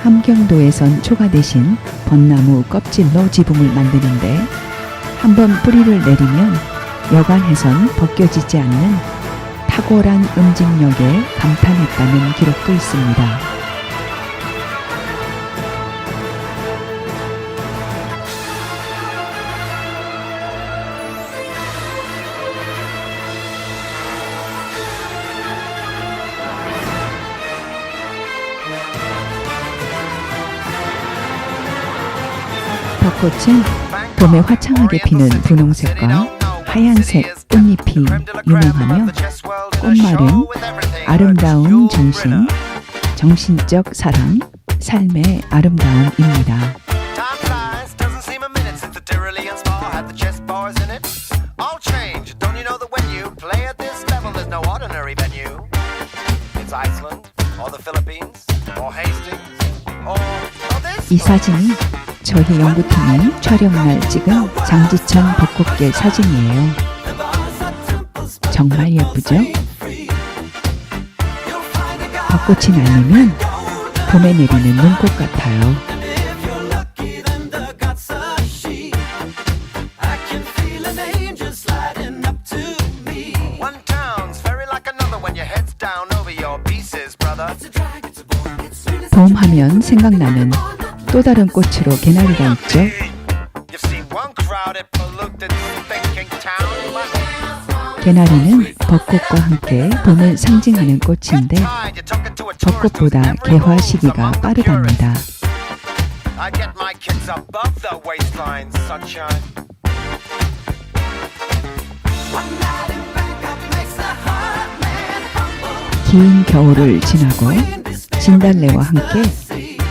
함경도에선 초가 대신 벚나무 껍질로 지붕을 만드는데 한번 뿌리를 내리면 여간해선 벗겨지지 않는 탁월한 응집력에 감탄했다는 기록도 있습니다. 벚꽃은 봄에 화창하게 피는 분홍색과 하얀색 꽃잎이 유명하며 꽃말은 아름다운 정신, 정신적 사랑, 삶의 아름다움입니다. Time flies, doesn't seem a minute since the Tyrolean spa had the chess bars in it. All change, don't you know that when you play at this level, there's no ordinary venue? It's Iceland, or the Philippines, or Hastings, or this. 이 사진이 저희 연구팀이 촬영날 찍은 장지천 벚꽃길 사진이에요. 정말 예쁘죠? 벚꽃이 날리면 봄에 내리는 눈꽃 같아요. One town's very like another when your head's down over your pieces, brother. 봄 하면 생각나는 또 다른 꽃으로 개나리가 있죠. You've seen one crowded, polluted, thinking town. 개나리는 벚꽃과 함께 봄을 상징하는 꽃인데 벚꽃보다 개화 시기가 빠르답니다. I get my kids above the waistline, sunshine. 긴 겨울을 지나고 진달래와 함께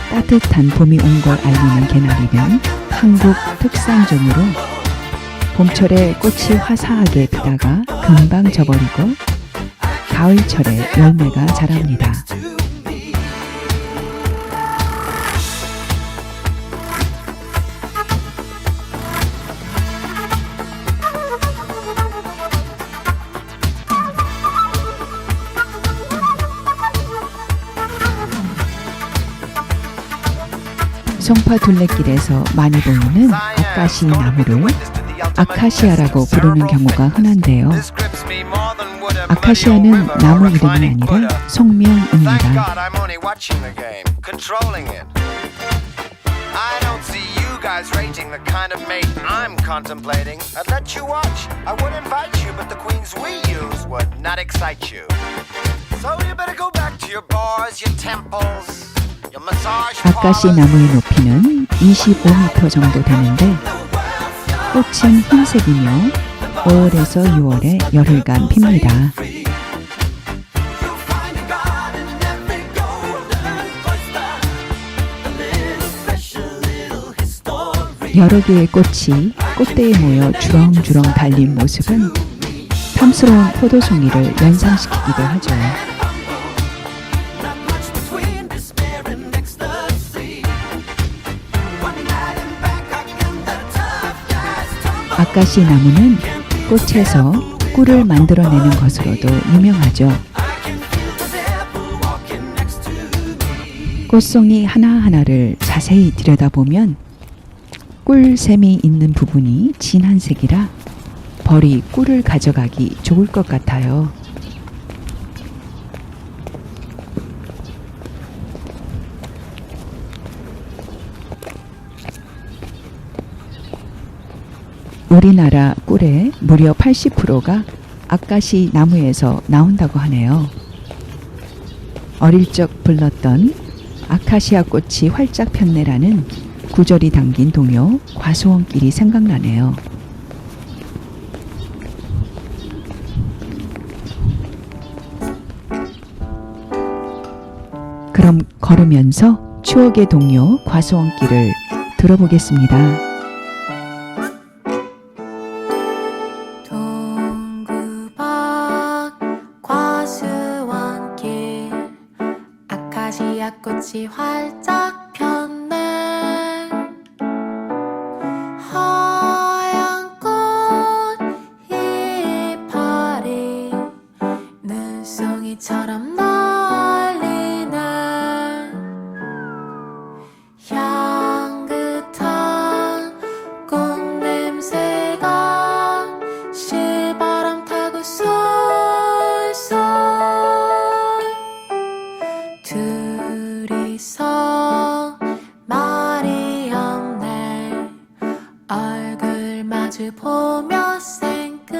따뜻한 봄이 온 걸 알리는 개나리는 한국 특산종으로 봄철에 꽃이 화사하게 피다가 금방 져버리고 가을철에 열매가 자랍니다. 성파 둘레길에서 많이 보이는 아카시 나무를 아카시아라고 부르는 경우가 흔한데요. 아카시아는 나무 이름이 아니라 성명입니다. I don't see you guys rating the kind of mate I'm contemplating. I'd let you watch, I would invite you, but the queens we use would not excite you. So you better go back to your bars, your temples, your massage 아카시 parlors. 나무의 높이는 25m 정도 되는데 꽃은 흰색이며 5월에서 6월에 열흘간 핍니다. 여러 개의 꽃이 꽃대에 모여 주렁주렁 달린 모습은 탐스러운 포도송이를 연상시키기도 하죠. 아카시 나무는 꽃에서 꿀을 만들어내는 것으로도 유명하죠. 꽃송이 하나하나를 자세히 들여다보면 꿀샘이 있는 부분이 진한 색이라 벌이 꿀을 가져가기 좋을 것 같아요. 우리나라 꿀의 무려 80%가 아카시 나무에서 나온다고 하네요. 어릴 적 불렀던 아카시아 꽃이 활짝 폈네라는 구절이 담긴 동요 과수원길이 생각나네요. 그럼 걸으면서 추억의 동요 과수원길을 들어보겠습니다. 동구박 과수원길 아카시아 꽃이 활짝 폈네. 하얀 꽃 이파리 눈송이처럼 날리네. 향긋한 꽃냄새가 실바람 타고 쏠쏠 둘이서 말이 없네. 얼굴 마주 보며 생끝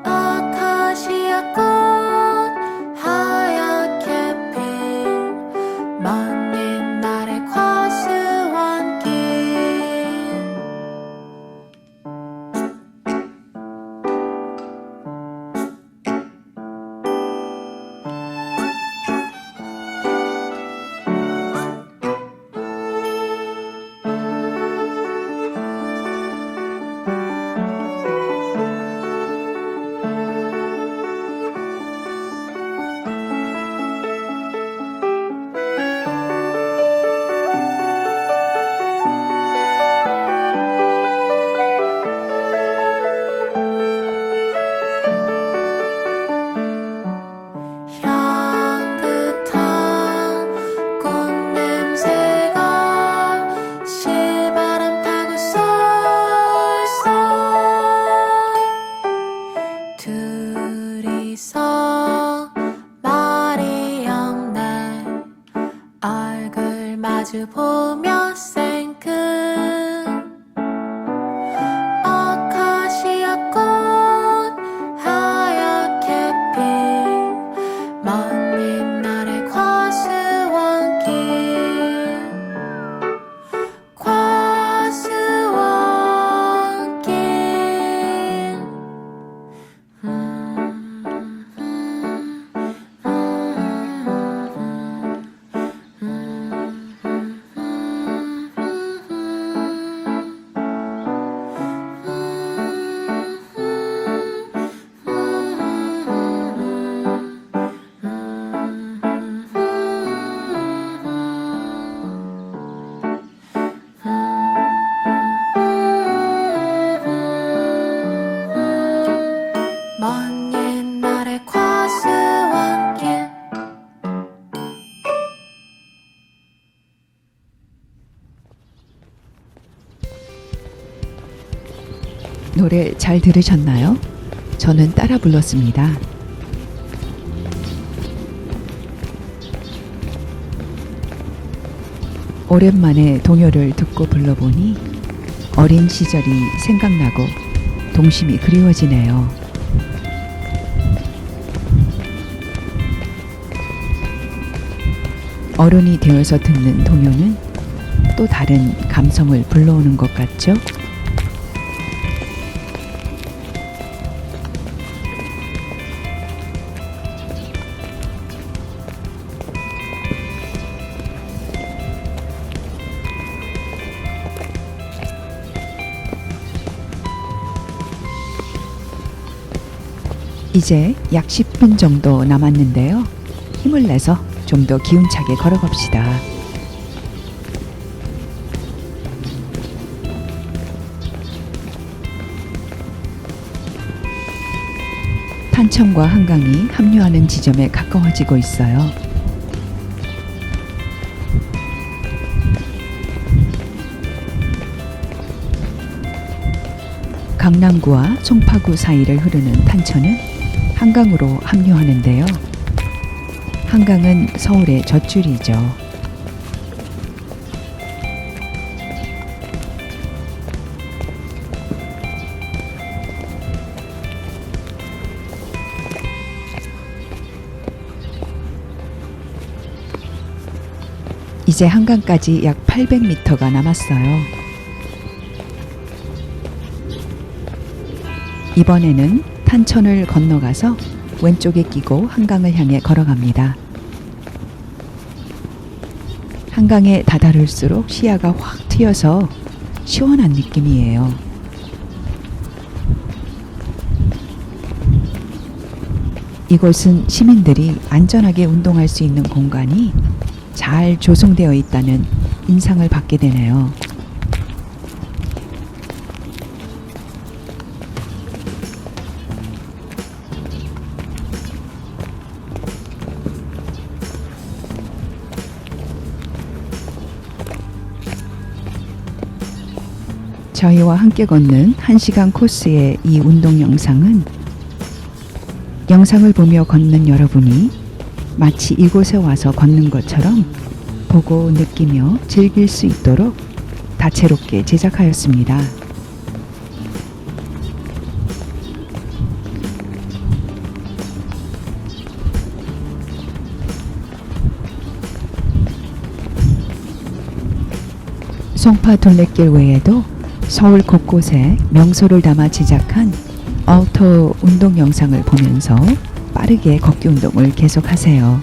아카시아 꽃 하얗게 핀 먼 옛날의 과수원길. 향긋한 꽃냄새가 실바람 타고 쏠쏠 둘이서 말이 없네. 얼굴 마주 보며 생끝 아카시아 꽃 하얗게 핀 먼 옛날의 과수원길. 과수원길. 노래 잘 들으셨나요? 저는 따라 불렀습니다. 오랜만에 동요를 듣고 불러보니 어린 시절이 생각나고 동심이 그리워지네요. 어른이 되어서 듣는 동요는 또 다른 감성을 불러오는 것 같죠? 이제 약 10분 정도 남았는데요. 힘을 내서 좀 더 기운차게 걸어갑시다. 탄천과 한강이 합류하는 지점에 가까워지고 있어요. 강남구와 송파구 사이를 흐르는 탄천은 한강으로 합류하는데요. 한강은 서울의 젖줄이죠. 이제 한강까지 약 800m가 남았어요. 이번에는 탄천을 건너가서 왼쪽에 끼고 한강을 향해 걸어갑니다. 한강에 다다를수록 시야가 확 트여서 시원한 느낌이에요. 이곳은 시민들이 안전하게 운동할 수 있는 공간이 잘 조성되어 있다는 인상을 받게 되네요. 저희와 함께 걷는 1시간 코스의 이 운동 영상은 영상을 보며 걷는 여러분이 마치 이곳에 와서 걷는 것처럼 보고 느끼며 즐길 수 있도록 다채롭게 제작하였습니다. 송파 둘레길 외에도 서울 곳곳에 명소를 담아 제작한 아우터 운동 영상을 보면서 빠르게 걷기 운동을 계속하세요.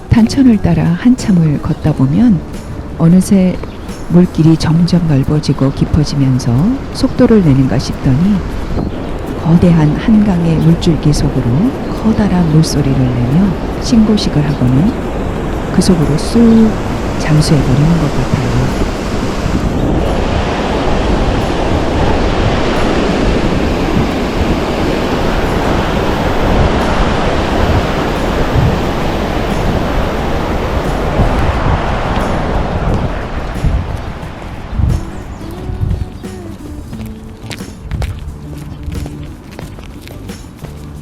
탄천을 따라 한참을 걷다 보면 어느새 물길이 점점 넓어지고 깊어지면서 속도를 내는가 싶더니 거대한 한강의 물줄기 속으로 커다란 물소리를 내며 신고식을 하고는 그 속으로 쑥 잠수해버리는 것 같아요.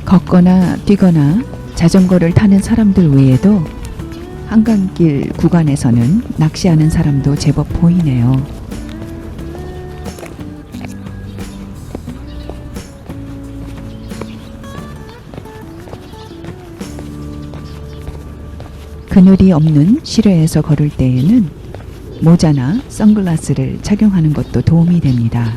걷거나 뛰거나 자전거를 타는 사람들 외에도 한강길 구간에서는 낚시하는 사람도 제법 보이네요. 그늘이 없는 실외에서 걸을 때에는 모자나 선글라스를 착용하는 것도 도움이 됩니다.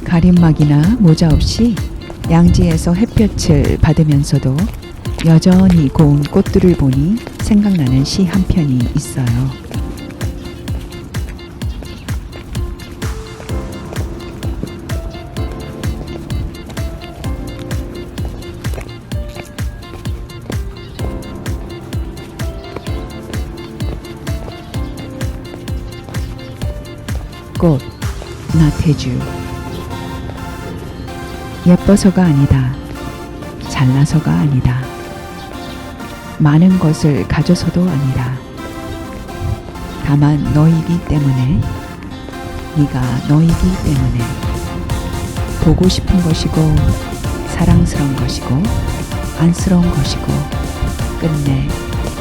가림막이나 모자 없이 양지에서 햇볕을 받으면서도 여전히 고운 꽃들을 보니 생각나는 시 한 편이 있어요. 꽃 나태주. 예뻐서가 아니다. 잘나서가 아니다. 많은 것을 가져서도 아니다. 다만 너이기 때문에, 네가 너이기 때문에 보고 싶은 것이고 사랑스러운 것이고 안쓰러운 것이고 끝내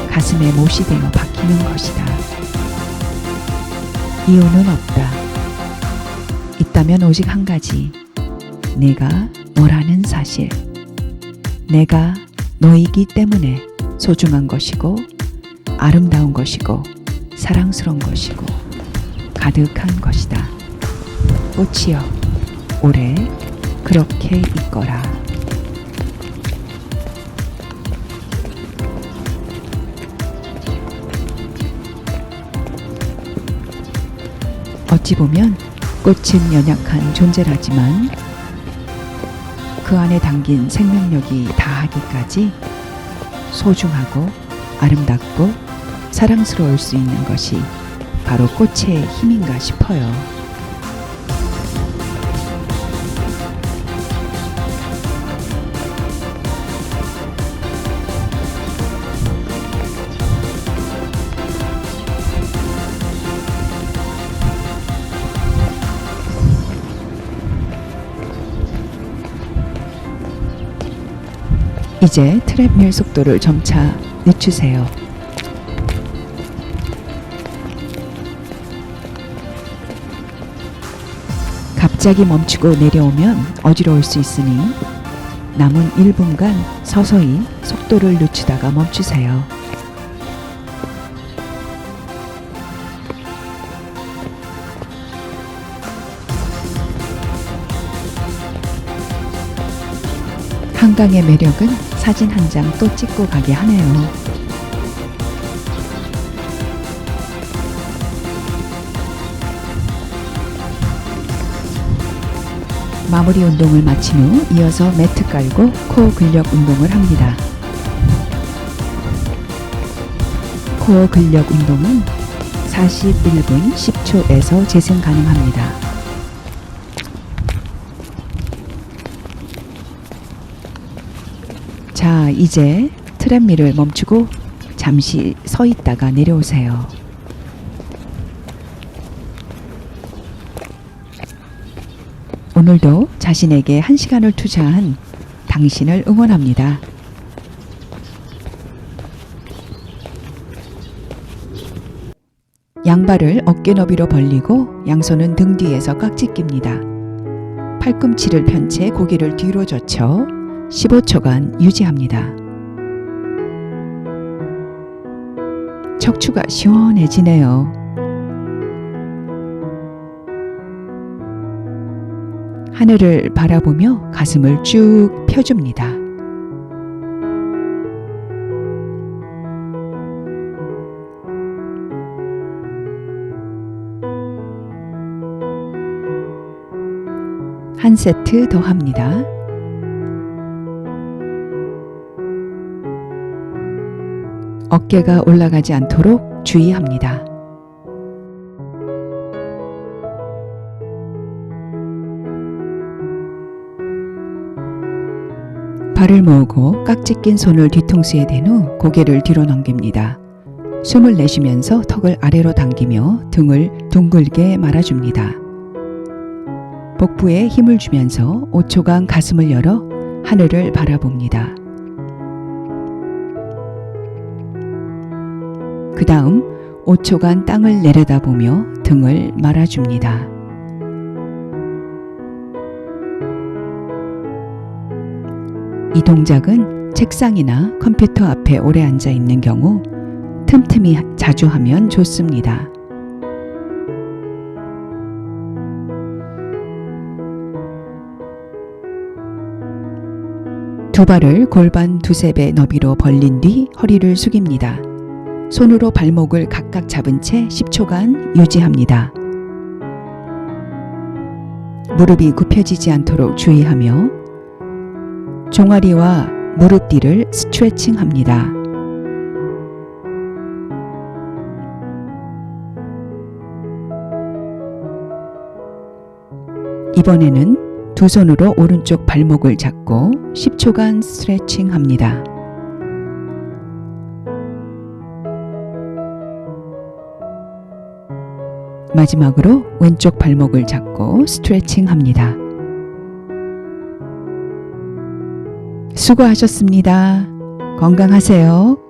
가슴에 못이 되어 박히는 것이다. 이유는 없다. 있다면 오직 한 가지. 내가 너라는 사실. 내가 너이기 때문에 소중한 것이고 아름다운 것이고 사랑스러운 것이고 가득한 것이다. 꽃이여, 오래 그렇게 있거라. 어찌 보면 꽃은 연약한 존재라지만 그 안에 담긴 생명력이 다하기까지 소중하고 아름답고 사랑스러울 수 있는 것이 바로 꽃의 힘인가 싶어요. 이제 트랩밀 속도를 점차 늦추세요. 갑자기 멈추고 내려오면 어지러울 수 있으니 남은 1분간 서서히 속도를 늦추다가 멈추세요. 한강의 매력은 사진 한 장 또 찍고 가게 하네요. 마무리 운동을 마친 후 이어서 매트 깔고 코어 근력 운동을 합니다. 코어 근력 운동은 41분 10초에서 재생 가능합니다. 자, 이제 트랩밀을 멈추고 잠시 서 있다가 내려오세요. 오늘도 자신에게 1시간을 투자한 당신을 응원합니다. 양발을 어깨 너비로 벌리고 양손은 등 뒤에서 깍지 낍니다. 팔꿈치를 편 채 고개를 뒤로 젖혀 15초간 유지합니다. 척추가 시원해지네요. 하늘을 바라보며 가슴을 쭉 펴줍니다. 한 세트 더 합니다. 어깨가 올라가지 않도록 주의합니다. 발을 모으고 깍지 낀 손을 뒤통수에 댄 후 고개를 뒤로 넘깁니다. 숨을 내쉬면서 턱을 아래로 당기며 등을 둥글게 말아줍니다. 복부에 힘을 주면서 5초간 가슴을 열어 하늘을 바라봅니다. 그 다음 5초간 땅을 내려다보며 등을 말아줍니다. 이 동작은 책상이나 컴퓨터 앞에 오래 앉아 있는 경우 틈틈이 자주 하면 좋습니다. 두 발을 골반 두세 배 너비로 벌린 뒤 허리를 숙입니다. 손으로 발목을 각각 잡은 채 10초간 유지합니다. 무릎이 굽혀지지 않도록 주의하며 종아리와 무릎 뒤를 스트레칭합니다. 이번에는 두 손으로 오른쪽 발목을 잡고 10초간 스트레칭 합니다. 마지막으로 왼쪽 발목을 잡고 스트레칭 합니다. 수고하셨습니다. 건강하세요.